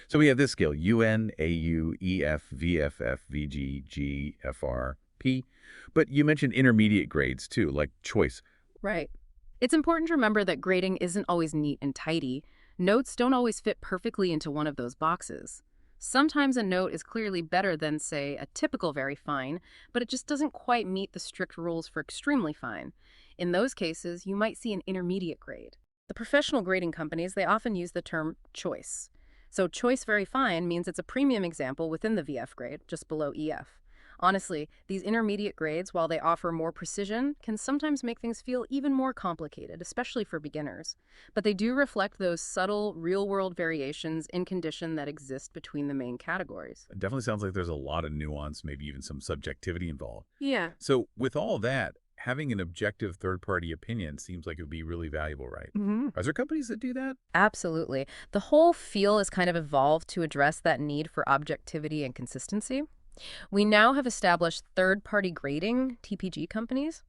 So we have this scale, UN, AU, EF, VFF, VG, G, FR, P. But you mentioned intermediate grades too, like choice. Right. It's important to remember that grading isn't always neat and tidy. Notes don't always fit perfectly into one of those boxes. Sometimes a note is clearly better than, say, a typical very fine, but it just doesn't quite meet the strict rules for extremely fine. In those cases, you might see an intermediate grade. The professional grading companies, they often use the term choice. So choice very fine means it's a premium example within the VF grade, just below EF. Honestly, these intermediate grades, while they offer more precision, can sometimes make things feel even more complicated, especially for beginners. But they do reflect those subtle, real-world variations in condition that exist between the main categories. It definitely sounds like there's a lot of nuance, maybe even some subjectivity involved. Yeah. So with all that, having an objective third-party opinion seems like it would be really valuable, right? Hmm. Are there companies that do that? Absolutely. The whole field has kind of evolved to address that need for objectivity and consistency. We now have established third-party grading, TPG companies.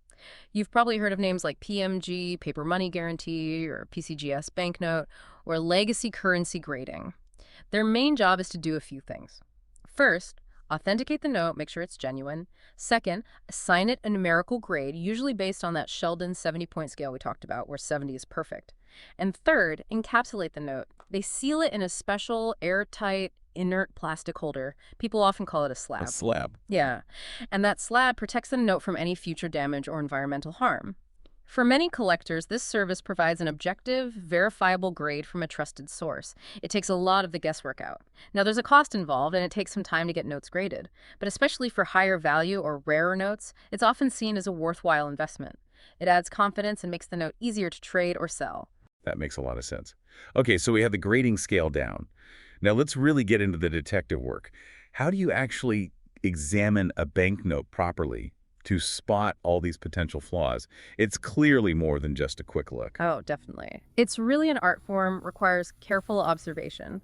You've probably heard of names like PMG, Paper Money Guarantee, or PCGS Banknote, or Legacy Currency Grading. Their main job is to do a few things. First, authenticate the note, make sure it's genuine. Second, assign it a numerical grade, usually based on that Sheldon 70-point scale we talked about, where 70 is perfect. And third, encapsulate the note. They seal it in a special, airtight, inert plastic holder. People often call it a A slab. slab. Yeah, and that slab protects the note from any future damage or environmental harm. For many collectors, this service provides an objective, verifiable grade from a trusted source. It takes a lot of the guesswork out. Now, there's a cost involved, and it takes some time to get notes graded. But especially for higher value or rarer notes, it's often seen as a worthwhile investment. It adds confidence and makes the note easier to trade or sell. That makes a lot of sense. Okay, so we have the grading scale down. Now let's really get into the detective work. How do you actually examine a banknote properly to spot all these potential flaws? It's clearly more than just a quick look. Oh, definitely. It's really an art form, requires careful observation.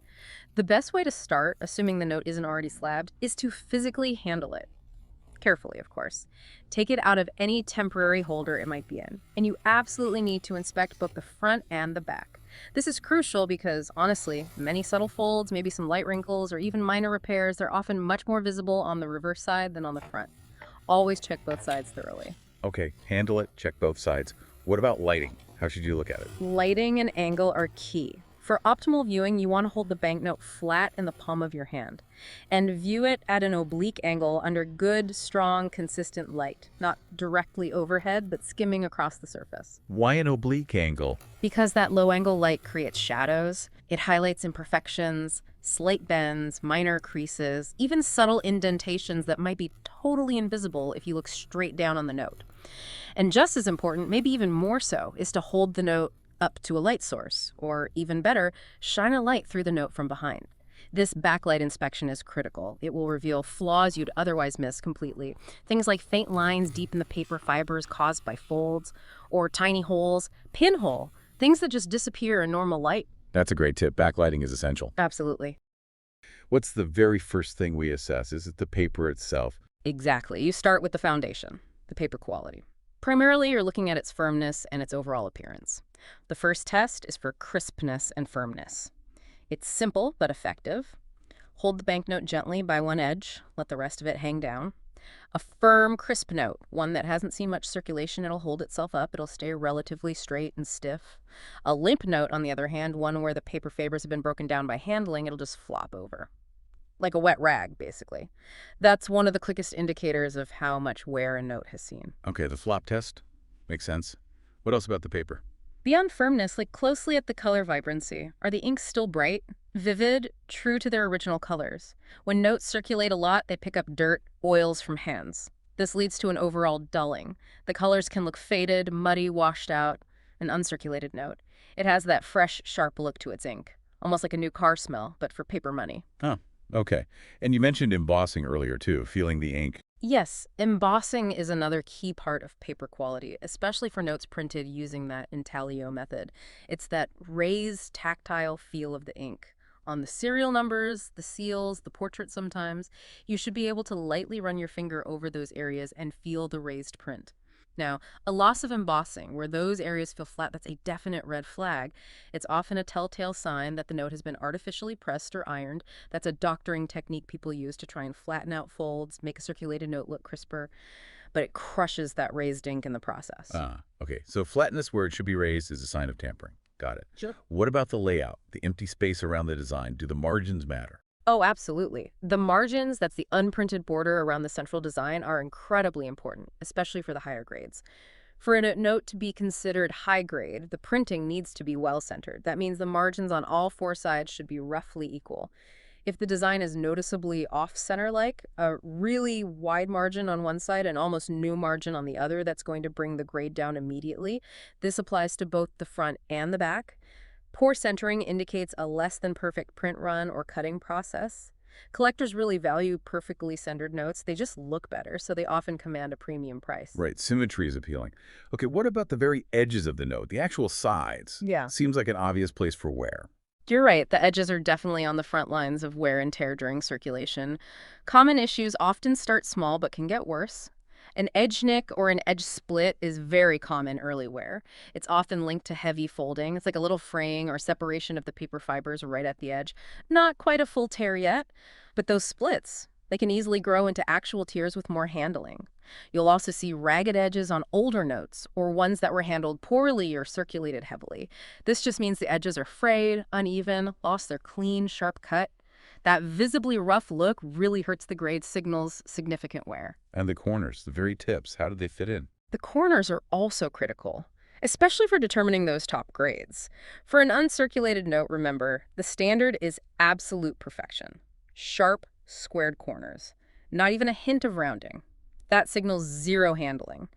The best way to start, assuming the note isn't already slabbed, is to physically handle it. Carefully, of course. Take it out of any temporary holder it might be in. And you absolutely need to inspect both the front and the back. This is crucial because, honestly, many subtle folds, maybe some light wrinkles, or even minor repairs, they're often much more visible on the reverse side than on the front. Always check both sides thoroughly. Okay, handle it, check both sides. What about lighting? How should you look at it? Lighting and angle are key. For optimal viewing, you want to hold the banknote flat in the palm of your hand and view it at an oblique angle under good, strong, consistent light, not directly overhead, but skimming across the surface. Why an oblique angle? Because that low-angle light creates shadows, it highlights imperfections, slight bends, minor creases, even subtle indentations that might be totally invisible if you look straight down on the note. And just as important, maybe even more so, is to hold the note up to a light source, or even better, shine a light through the note from behind. This backlight inspection is critical. It will reveal flaws you'd otherwise miss completely. Things like faint lines deep in the paper fibers caused by folds, or tiny holes, pinhole, things that just disappear in normal light. That's a great tip. Backlighting is essential. Absolutely. What's the very first thing we assess? Is it the paper itself? Exactly. You start with the foundation, the paper quality. Primarily, you're looking at its firmness and its overall appearance. The first test is for crispness and firmness. It's simple but effective. Hold the banknote gently by one edge, let the rest of it hang down. A firm, crisp note, one that hasn't seen much circulation, it'll hold itself up, it'll stay relatively straight and stiff. A limp note, on the other hand, one where the paper fibers have been broken down by handling, it'll just flop over. Like a wet rag, basically. That's one of the quickest indicators of how much wear a note has seen. Okay, the flop test. Makes sense. What else about the paper? Beyond firmness, look closely at the color vibrancy. Are the inks still bright, vivid, true to their original colors? When notes circulate a lot, they pick up dirt, oils from hands. This leads to an overall dulling. The colors can look faded, muddy, washed out. An uncirculated note. It has that fresh, sharp look to its ink. Almost like a new car smell, but for paper money. Oh, okay. And you mentioned embossing earlier, too, feeling the ink. Yes, embossing is another key part of paper quality, especially for notes printed using that intaglio method. It's that raised, tactile feel of the ink. On the serial numbers, the seals, the portraits sometimes, you should be able to lightly run your finger over those areas and feel the raised print. Now, a loss of embossing, where those areas feel flat, that's a definite red flag. It's often a telltale sign that the note has been artificially pressed or ironed. That's a doctoring technique people use to try and flatten out folds, make a circulated note look crisper, but it crushes that raised ink in the process. Okay. So flatness where it should be raised is a sign of tampering. Got it. Sure. What about the layout, the empty space around the design? Do the margins matter? Oh, absolutely. The margins, that's the unprinted border around the central design, are incredibly important, especially for the higher grades. For a note to be considered high grade, the printing needs to be well centered. That means the margins on all four sides should be roughly equal. If the design is noticeably off-center like, a really wide margin on one side and almost no margin on the other, that's going to bring the grade down immediately. This applies to both the front and the back. Poor centering indicates a less than perfect print run or cutting process. Collectors really value perfectly centered notes. They just look better, so they often command a premium price. Right, symmetry is appealing. Okay, what about the very edges of the note, the actual sides? Yeah. Seems like an obvious place for wear. You're right, the edges are definitely on the front lines of wear and tear during circulation. Common issues often start small but can get worse. An edge nick or an edge split is very common early wear. It's often linked to heavy folding. It's like a little fraying or separation of the paper fibers right at the edge. Not quite a full tear yet, but those splits, they can easily grow into actual tears with more handling. You'll also see ragged edges on older notes or ones that were handled poorly or circulated heavily. This just means the edges are frayed, uneven, lost their clean, sharp cut. That visibly rough look really hurts the grade, signals significant wear. And the corners, the very tips, how do they fit in? The corners are also critical, especially for determining those top grades. For an uncirculated note, remember, the standard is absolute perfection. Sharp, squared corners. Not even a hint of rounding. That signals zero handling.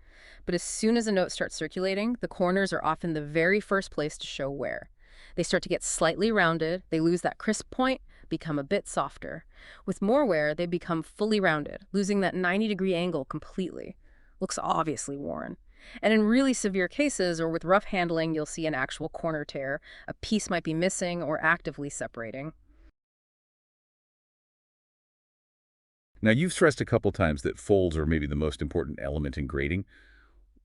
But as soon as a note starts circulating, the corners are often the very first place to show wear. They start to get slightly rounded, they lose that crisp point, become a bit softer. With more wear, they become fully rounded, losing that 90-degree angle completely. Looks obviously worn. And in really severe cases or with rough handling, you'll see an actual corner tear. A piece might be missing or actively separating. Now, you've stressed a couple times that folds are maybe the most important element in grading.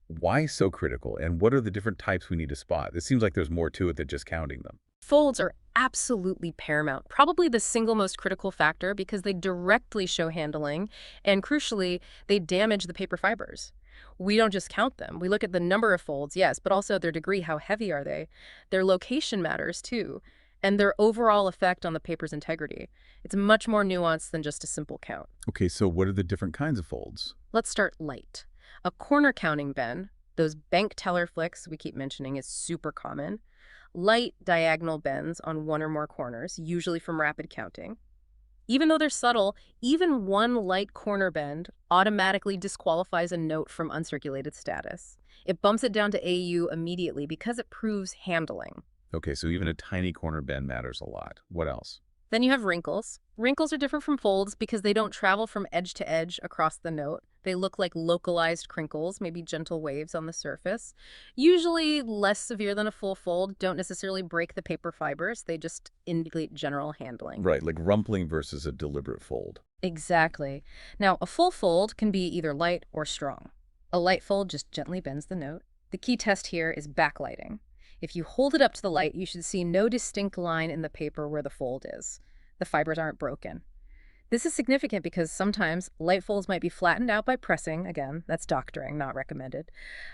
Why so critical, and what are the different types we need to spot? It seems like there's more to it than just counting them. Folds are absolutely paramount, probably the single most critical factor because they directly show handling, and crucially, they damage the paper fibers. We don't just count them. We look at the number of folds, yes, but also their degree, how heavy are they? Their location matters too, and their overall effect on the paper's integrity. It's much more nuanced than just a simple count. Okay, so what are the different kinds of folds? Let's start light. A corner counting bend, those bank teller flicks we keep mentioning, is super common. Light diagonal bends on one or more corners, usually from rapid counting. Even though they're subtle, even one light corner bend automatically disqualifies a note from uncirculated status. It bumps it down to AU immediately because it proves handling. Okay, so even a tiny corner bend matters a lot. What else? Then you have wrinkles. Wrinkles are different from folds because they don't travel from edge to edge across the note. They look like localized crinkles, maybe gentle waves on the surface. Usually less severe than a full fold, don't necessarily break the paper fibers. They just indicate general handling. Right, like rumpling versus a deliberate fold. Exactly. Now, a full fold can be either light or strong. A light fold just gently bends the note. The key test here is backlighting. If you hold it up to the light, you should see no distinct line in the paper where the fold is. The fibers aren't broken. This is significant because sometimes light folds might be flattened out by pressing. Again, that's doctoring, not recommended.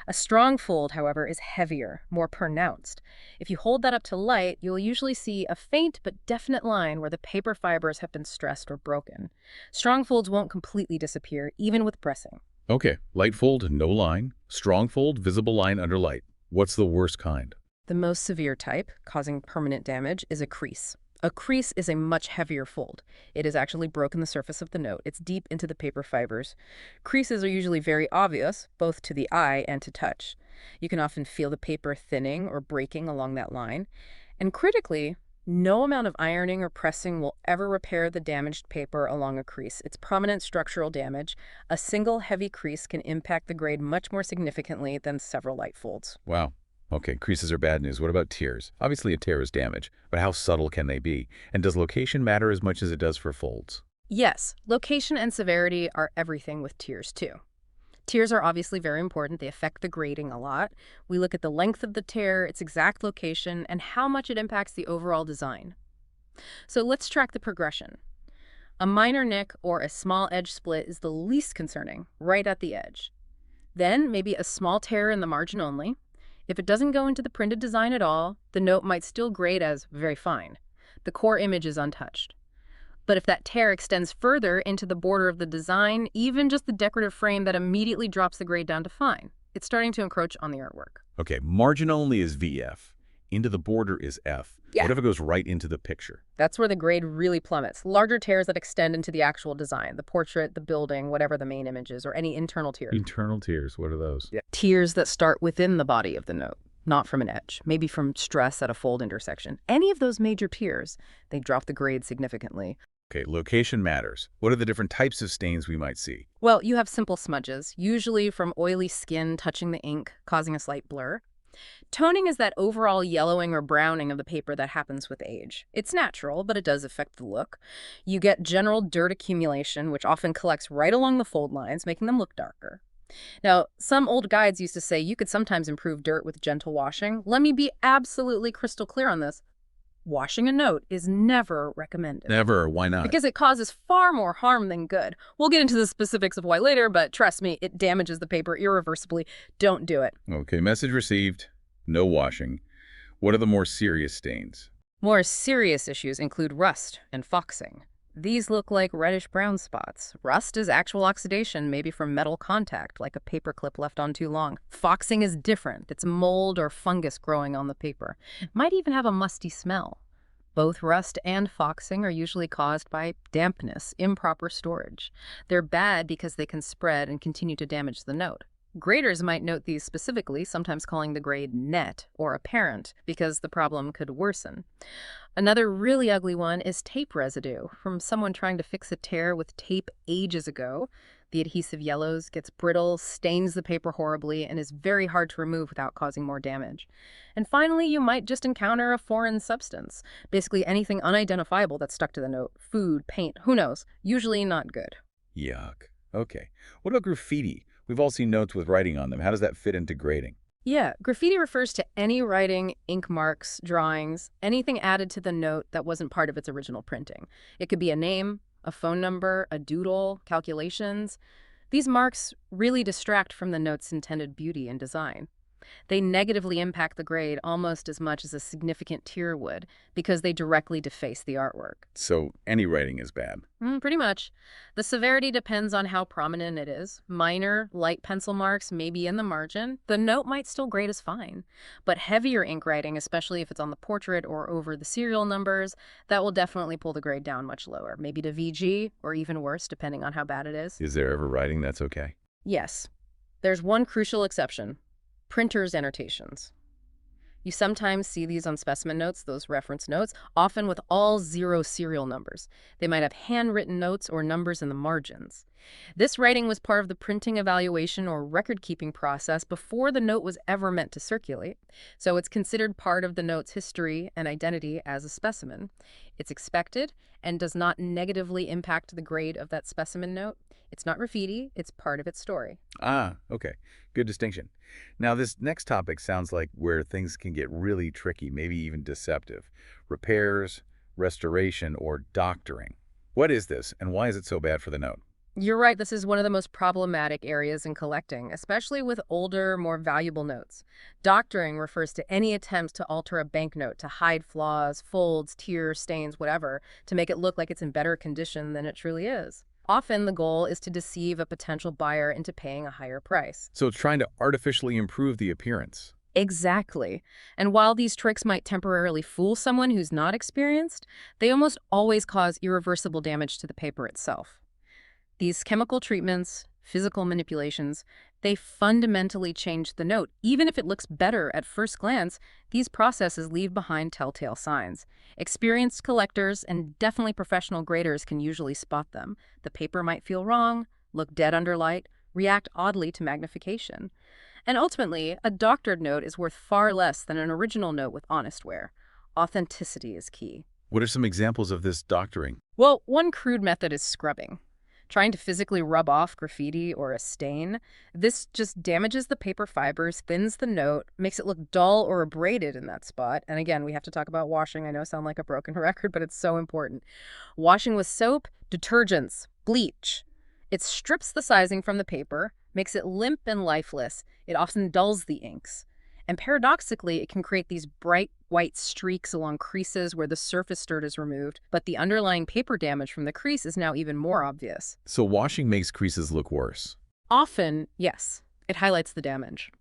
A strong fold, however, is heavier, more pronounced. If you hold that up to light, you'll usually see a faint but definite line where the paper fibers have been stressed or broken. Strong folds won't completely disappear, even with pressing. Okay, light fold, no line. Strong fold, visible line under light. What's the worst kind? The most severe type, causing permanent damage, is a crease. A crease is a much heavier fold. It has actually broken the surface of the note. It's deep into the paper fibers. Creases are usually very obvious, both to the eye and to touch. You can often feel the paper thinning or breaking along that line. And critically, no amount of ironing or pressing will ever repair the damaged paper along a crease. It's permanent structural damage. A single heavy crease can impact the grade much more significantly than several light folds. Wow. Okay, creases are bad news. What about tears? Obviously a tear is damage, but how subtle can they be? And does location matter as much as it does for folds? Yes, location and severity are everything with tears too. Tears are obviously very important. They affect the grading a lot. We look at the length of the tear, its exact location, and how much it impacts the overall design. So let's track the progression. A minor nick or a small edge split is the least concerning, right at the edge. Then maybe a small tear in the margin only. If it doesn't go into the printed design at all, the note might still grade as very fine. The core image is untouched. But if that tear extends further into the border of the design, even just the decorative frame, that immediately drops the grade down to fine. It's starting to encroach on the artwork. Okay, margin only is VF. Into the border is F. Yeah. What if it goes right into the picture? That's where the grade really plummets. Larger tears that extend into the actual design, the portrait, the building, whatever the main image is, or any internal tears. Internal tears, what are those? Yeah. Tears that start within the body of the note, not from an edge, maybe from stress at a fold intersection. Any of those major tears, they drop the grade significantly. Okay, location matters. What are the different types of stains we might see? Well, you have simple smudges, usually from oily skin touching the ink, causing a slight blur. Toning is that overall yellowing or browning of the paper that happens with age. It's natural, but it does affect the look. You get general dirt accumulation, which often collects right along the fold lines, making them look darker. Now, some old guides used to say you could sometimes improve dirt with gentle washing. Let me be absolutely crystal clear on this. Washing a note is never recommended. Never. Why not? Because it causes far more harm than good. We'll get into the specifics of why later, but trust me, it damages the paper irreversibly. Don't do it. Okay, message received. No washing. What are the more serious stains? More serious issues include rust and foxing. These look like reddish-brown spots. Rust is actual oxidation, maybe from metal contact, like a paper clip left on too long. Foxing is different. It's mold or fungus growing on the paper. It might even have a musty smell. Both rust and foxing are usually caused by dampness, improper storage. They're bad because they can spread and continue to damage the note. Graders might note these specifically, sometimes calling the grade net or apparent, because the problem could worsen. Another really ugly one is tape residue from someone trying to fix a tear with tape ages ago. The adhesive yellows, gets brittle, stains the paper horribly, and is very hard to remove without causing more damage. And finally, you might just encounter a foreign substance, basically anything unidentifiable that's stuck to the note. Food, paint, who knows? Usually not good. Yuck. Okay. What about graffiti? We've all seen notes with writing on them. How does that fit into grading? Yeah, graffiti refers to any writing, ink marks, drawings, anything added to the note that wasn't part of its original printing. It could be a name, a phone number, a doodle, calculations. These marks really distract from the note's intended beauty and design. They negatively impact the grade almost as much as a significant tear would because they directly deface the artwork. So any writing is bad? Pretty much. The severity depends on how prominent it is. Minor, light pencil marks may be in the margin. The note might still grade as fine. But heavier ink writing, especially if it's on the portrait or over the serial numbers, that will definitely pull the grade down much lower, maybe to VG or even worse, depending on how bad it is. Is there ever writing that's okay? Yes. There's one crucial exception. Printer's annotations. You sometimes see these on specimen notes, those reference notes, often with all 0 serial numbers. They might have handwritten notes or numbers in the margins. This writing was part of the printing evaluation or record-keeping process before the note was ever meant to circulate, so it's considered part of the note's history and identity as a specimen. It's expected and does not negatively impact the grade of that specimen note. It's not graffiti, it's part of its story. Ah, okay. Good distinction. Now, this next topic sounds like where things can get really tricky, maybe even deceptive. Repairs, restoration, or doctoring. What is this, and why is it so bad for the note? You're right, this is one of the most problematic areas in collecting, especially with older, more valuable notes. Doctoring refers to any attempts to alter a banknote to hide flaws, folds, tears, stains, whatever, to make it look like it's in better condition than it truly is. Often the goal is to deceive a potential buyer into paying a higher price. So it's trying to artificially improve the appearance. Exactly. And while these tricks might temporarily fool someone who's not experienced, they almost always cause irreversible damage to the paper itself. These chemical treatments, physical manipulations, they fundamentally change the note. Even if it looks better at first glance, these processes leave behind telltale signs. Experienced collectors and definitely professional graders can usually spot them. The paper might feel wrong, look dead under light, react oddly to magnification. And ultimately, a doctored note is worth far less than an original note with honest wear. Authenticity is key. What are some examples of this doctoring? Well, one crude method is scrubbing. trying to physically rub off graffiti or a stain. This just damages the paper fibers, thins the note, makes it look dull or abraded in that spot. And again, we have to talk about washing. I know I sound like a broken record, but it's so important. Washing with soap, detergents, bleach. It strips the sizing from the paper, makes it limp and lifeless. It often dulls the inks. And paradoxically, it can create these bright white streaks along creases where the surface dirt is removed, but the underlying paper damage from the crease is now even more obvious. So washing makes creases look worse. Often, yes, it highlights the damage.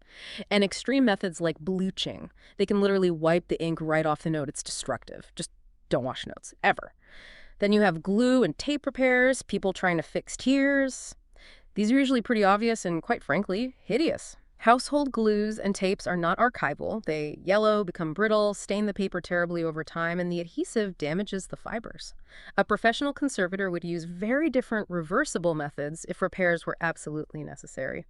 And extreme methods like bleaching, they can literally wipe the ink right off the note. It's destructive. Just don't wash notes, ever. Then you have glue and tape repairs, people trying to fix tears. These are usually pretty obvious and, quite frankly, hideous. Household glues and tapes are not archival. They yellow, become brittle, stain the paper terribly over time, and the adhesive damages the fibers. A professional conservator would use very different reversible methods if repairs were absolutely necessary.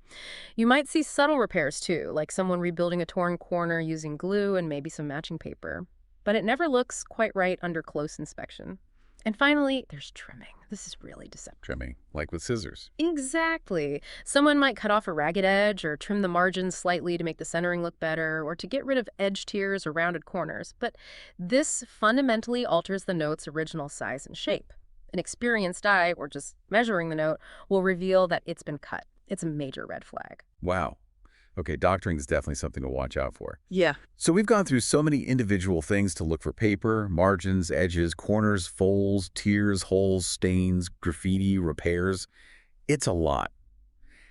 You might see subtle repairs too, like someone rebuilding a torn corner using glue and maybe some matching paper. But it never looks quite right under close inspection. And finally, there's trimming. This is really deceptive. Trimming, like with scissors. Exactly. Someone might cut off a ragged edge or trim the margins slightly to make the centering look better or to get rid of edge tears or rounded corners. But this fundamentally alters the note's original size and shape. An experienced eye, or just measuring the note, will reveal that it's been cut. It's a major red flag. Wow. Okay, doctoring is definitely something to watch out for. Yeah. So we've gone through so many individual things to look for: paper, margins, edges, corners, folds, tears, holes, stains, graffiti, repairs. It's a lot.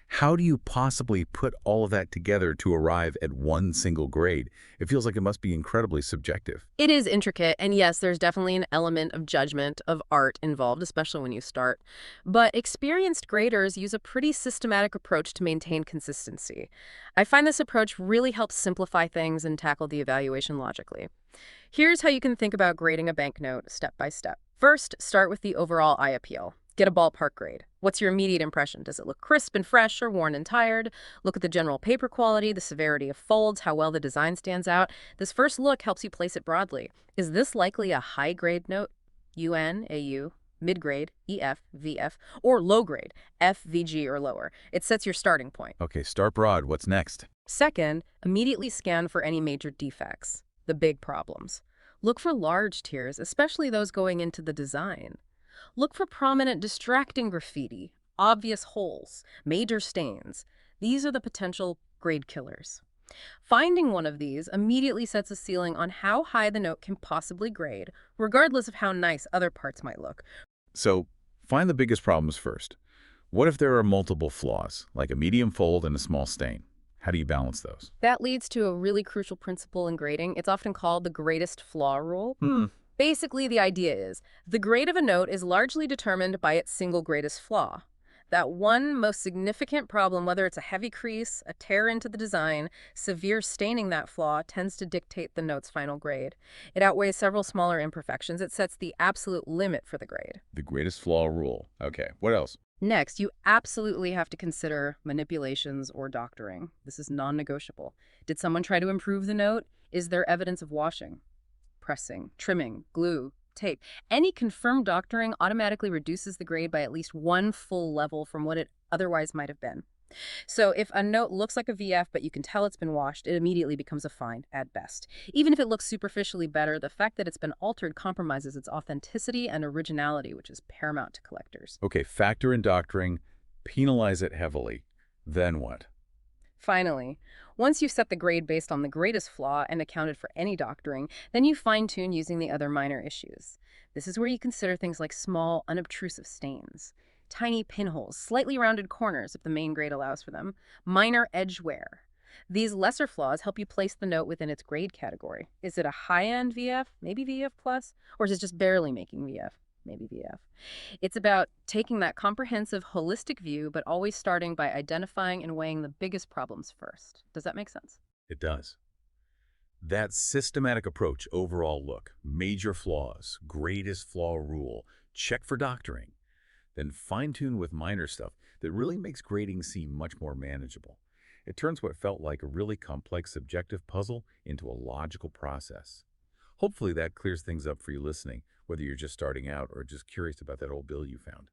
How do you possibly put all of that together to arrive at one single grade? It feels like it must be incredibly subjective. It is intricate, and yes, there's definitely an element of judgment, of art involved, especially when you start. But experienced graders use a pretty systematic approach to maintain consistency. I find this approach really helps simplify things and tackle the evaluation logically. Here's how you can think about grading a banknote step by step. First, start with the overall eye appeal. Get a ballpark grade. What's your immediate impression? Does it look crisp and fresh or worn and tired? Look at the general paper quality, the severity of folds, how well the design stands out. This first look helps you place it broadly. Is this likely a high-grade note? UN, AU, mid-grade, EF, VF, or low-grade, F, VG, or lower. It sets your starting point. Okay, start broad. What's next? Second, immediately scan for any major defects, the big problems. Look for large tears, especially those going into the design. Look for prominent distracting graffiti, obvious holes, major stains. These are the potential grade killers. Finding one of these immediately sets a ceiling on how high the note can possibly grade, regardless of how nice other parts might look. So, find the biggest problems first. What if there are multiple flaws, like a medium fold and a small stain? How do you balance those? That leads to a really crucial principle in grading. It's often called the greatest flaw rule. Basically, the idea is the grade of a note is largely determined by its single greatest flaw. That one most significant problem, whether it's a heavy crease, a tear into the design, severe staining that flaw, tends to dictate the note's final grade. It outweighs several smaller imperfections. It sets the absolute limit for the grade. The greatest flaw rule. Okay, what else? Next, you absolutely have to consider manipulations or doctoring. This is non-negotiable. Did someone try to improve the note? Is there evidence of washing, pressing, trimming, glue, tape? Any confirmed doctoring automatically reduces the grade by at least one full level from what it otherwise might have been. So if a note looks like a VF but you can tell it's been washed, it immediately becomes a fine at best. Even if it looks superficially better, the fact that it's been altered compromises its authenticity and originality, which is paramount to collectors. Okay, factor in doctoring, penalize it heavily. Then what? Finally, once you've set the grade based on the greatest flaw and accounted for any doctoring, then you fine-tune using the other minor issues. This is where you consider things like small, unobtrusive stains, tiny pinholes, slightly rounded corners if the main grade allows for them, minor edge wear. These lesser flaws help you place the note within its grade category. Is it a high-end VF, maybe VF+, or is it just barely making VF? Maybe VF. It's about taking that comprehensive, holistic view, but always starting by identifying and weighing the biggest problems first. Does that make sense? It does. That systematic approach, overall look, major flaws, greatest flaw rule, check for doctoring, then fine-tune with minor stuff that really makes grading seem much more manageable. It turns what felt like a really complex subjective puzzle into a logical process. Hopefully that clears things up for you listening, whether you're just starting out or just curious about that old bill you found.